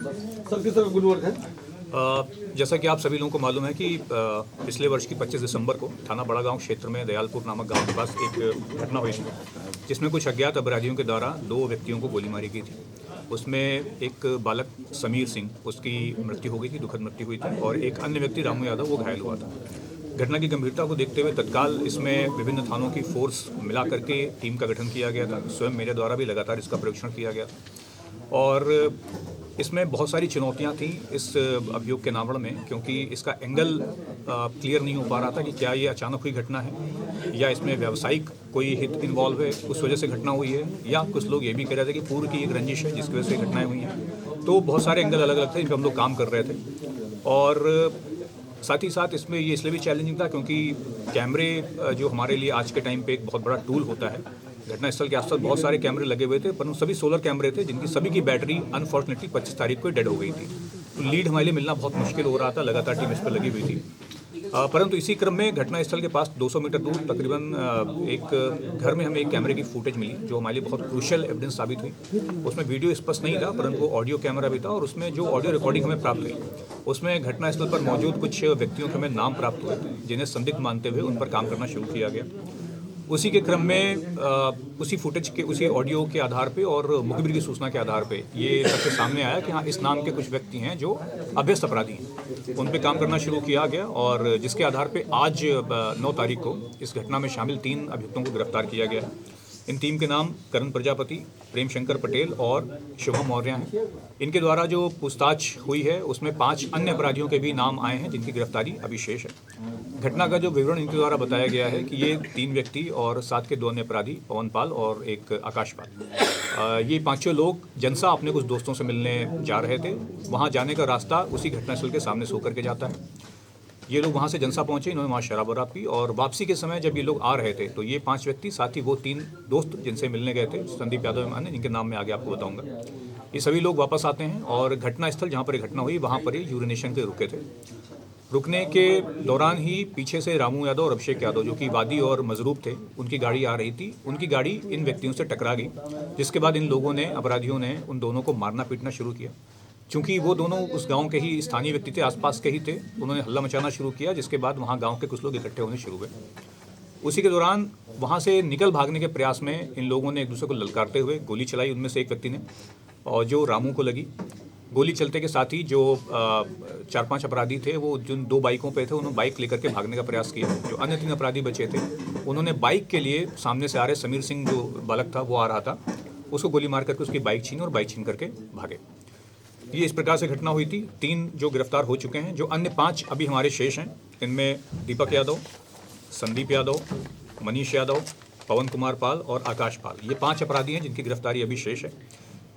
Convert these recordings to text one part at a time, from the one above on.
Sir किस तरह good work है? जैसा कि आप सभी लोगों को मालूम है कि पिछले वर्ष की 25 दिसंबर को थाना बड़ा गांव क्षेत्र में दयालपुर नामक गांव के पास एक घटना हुई थी, जिसमें कुछ अज्ञात अपराधियों के द्वारा 2 व्यक्तियों को गोली मारी गई थी। उसमें एक बालक समीर सिंह, उसकी मृत्यु हो गई थी, दुखद मृत्यु हुई थी, और एक अन्य व्यक्ति रामू यादव वो घायल हुआ था। घटना की गंभीरता को देखते हुए तत्काल इसमें विभिन्न थानों की फोर्स मिला करके टीम का गठन किया गया था। स्वयं मेरे द्वारा भी लगातार इसका परीक्षण किया गया था और इसमें बहुत सारी चुनौतियां थी इस अभियोग के नावड़ में, क्योंकि इसका एंगल क्लियर नहीं हो पा रहा था कि क्या ये अचानक हुई घटना है या इसमें व्यावसायिक कोई हित इन्वॉल्व है, उस वजह से घटना हुई है, या कुछ लोग ये भी कह रहे थे कि पूर्व की एक रंजिश है जिसकी वजह से घटनाएं हुई हैं। तो बहुत सारे एंगल अलग अलग थे, इन पर हम लोग काम कर रहे थे। और साथ ही साथ इसमें ये इसलिए भी चैलेंजिंग था क्योंकि कैमरे जो हमारे लिए आज के टाइम पे एक बहुत बड़ा टूल होता है। घटनास्थल के आसपास बहुत सारे कैमरे लगे हुए थे, पर उन सभी सोलर कैमरे थे जिनकी सभी की बैटरी अनफॉर्चुनेटली 25 तारीख को डेड हो गई थी। तो लीड हमारे लिए मिलना बहुत मुश्किल हो रहा था, लगातार टीम इस पर लगी हुई थी। परंतु इसी क्रम में घटनास्थल के पास 200 मीटर दूर तकरीबन एक घर में हमें एक कैमरे की फुटेज मिली, जो हमारे लिए बहुत क्रूशियल एविडेंस साबित हुई। उसमें वीडियो स्पष्ट नहीं था, परंतु ऑडियो कैमरा भी था, और उसमें जो ऑडियो रिकॉर्डिंग हमें प्राप्त हुई उसमें घटनास्थल पर मौजूद कुछ व्यक्तियों के हमें नाम प्राप्त हुए थे, जिन्हें संदिग्ध मानते हुए उन पर काम करना शुरू किया गया। उसी के क्रम में उसी फुटेज के, उसी ऑडियो के आधार पे और मुखबिर की सूचना के आधार पे ये सबके सामने आया कि हाँ, इस नाम के कुछ व्यक्ति हैं जो अभ्यस्त अपराधी हैं। उन पे काम करना शुरू किया गया और जिसके आधार पे आज 9 तारीख को इस घटना में शामिल 3 अभियुक्तों को गिरफ्तार किया गया है। इन टीम के नाम करण प्रजापति, प्रेम शंकर पटेल और शुभम मौर्य हैं। इनके द्वारा जो पूछताछ हुई है उसमें 5 अन्य अपराधियों के भी नाम आए हैं, जिनकी गिरफ्तारी अभी शेष है। घटना का जो विवरण इनके द्वारा बताया गया है कि ये 3 व्यक्ति और साथ के 2 अन्य अपराधी, पवन पाल और एक आकाश पाल, ये 5 लोग जनसा अपने कुछ दोस्तों से मिलने जा रहे थे। वहाँ जाने का रास्ता उसी घटनास्थल के सामने से होकर के जाता है। ये लोग वहाँ से जनसा पहुँचे, इन्होंने वहाँ शराब वराब पी, और वापसी के समय जब ये लोग आ रहे थे तो ये 5 व्यक्ति, साथ ही वो 3 दोस्त जिनसे मिलने गए थे, संदीप यादव अन्य, जिनके नाम मैं आगे आपको बताऊंगा, ये सभी लोग वापस आते हैं और घटनास्थल जहाँ पर घटना हुई वहाँ पर ये यूरिनेशन के रुके थे। रुकने के दौरान ही पीछे से रामू यादव और अभिषेक यादव, जो कि वादी और मजरूब थे, उनकी गाड़ी आ रही थी। उनकी गाड़ी इन व्यक्तियों से टकरा गई, जिसके बाद इन लोगों ने, अपराधियों ने, उन दोनों को मारना पीटना शुरू किया। चूंकि वो दोनों उस गांव के ही स्थानीय व्यक्ति थे, आसपास के ही थे, उन्होंने हल्ला मचाना शुरू किया, जिसके बाद वहाँ गांव के कुछ लोग इकट्ठे होने शुरू हुए। उसी के दौरान वहाँ से निकल भागने के प्रयास में इन लोगों ने एक दूसरे को ललकारते हुए गोली चलाई, उनमें से एक व्यक्ति ने, और जो रामू को लगी। गोली चलते के साथ ही जो 4-5 अपराधी थे, वो जिन 2 बाइकों पे थे, उन्होंने बाइक लेकर के भागने का प्रयास किया। जो अन्य 3 अपराधी बचे थे, उन्होंने बाइक के लिए सामने से आ रहे समीर सिंह, जो बालक था वो आ रहा था, उसको गोली मार करके उसकी बाइक छीनी और बाइक छीन करके भागे। ये इस प्रकार से घटना हुई थी। 3 जो गिरफ्तार हो चुके हैं, जो अन्य 5 अभी हमारे शेष हैं, इनमें दीपक यादव, संदीप यादव, मनीष यादव, पवन कुमार पाल और आकाश पाल, ये 5 अपराधी हैं जिनकी गिरफ्तारी अभी शेष है।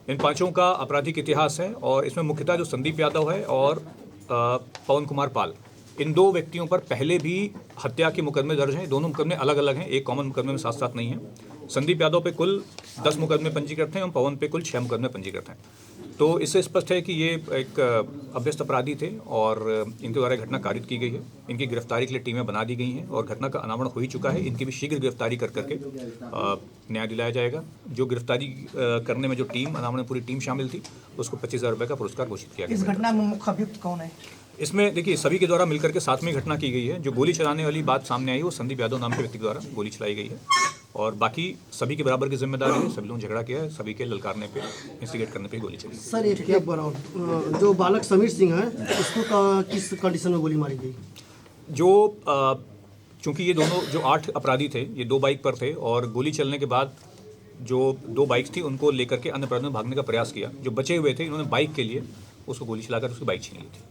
इन 5 का आपराधिक इतिहास है, और इसमें मुख्यतः जो संदीप यादव है और पवन कुमार पाल, इन 2 व्यक्तियों पर पहले भी हत्या के मुकदमे दर्ज हैं। दोनों मुकदमे अलग अलग हैं, एक कॉमन मुकदमे में साथ साथ नहीं है। संदीप यादव पे कुल 10 मुकदमे पंजीकृत हैं और पवन पे कुल 6 मुकदमे पंजीकृत हैं। तो इससे स्पष्ट है कि ये एक अभ्यस्त अपराधी थे और इनके द्वारा घटना कारित की गई है। इनकी गिरफ्तारी के लिए टीमें बना दी गई हैं और घटना का अनावरण हो ही चुका है। इनकी भी शीघ्र गिरफ्तारी कर करके न्याय दिलाया जाएगा। जो गिरफ्तारी करने में जो टीम, अनावरण पूरी टीम शामिल थी, उसको 25,000 रुपये का पुरस्कार घोषित किया गया। इस घटना में मुख्य अभियुक्त कौन है? इसमें देखिए, सभी के द्वारा मिलकर के साथ में घटना की गई है। जो गोली चलाने वाली बात सामने आई, वो संदीप यादव नाम के व्यक्ति द्वारा गोली चलाई गई है, और बाकी सभी के बराबर की जिम्मेदारी है। सभी लोगों ने झगड़ा किया है, सभी के ललकारने पे, इंस्टिगेट करने पे गोली चली। सर, एक क्या जो बालक समीर सिंह है, उसको किस कंडीशन में गोली मारी गई? जो चूंकि ये दोनों जो 8 अपराधी थे, ये 2 बाइक पर थे, और गोली चलने के बाद जो 2 बाइक्स थी उनको लेकर के अन्य अपराधियों ने भागने का प्रयास किया। जो बचे हुए थे, इन्होंने बाइक के लिए उसको गोली चलाकर उसकी बाइक छीन ली थी।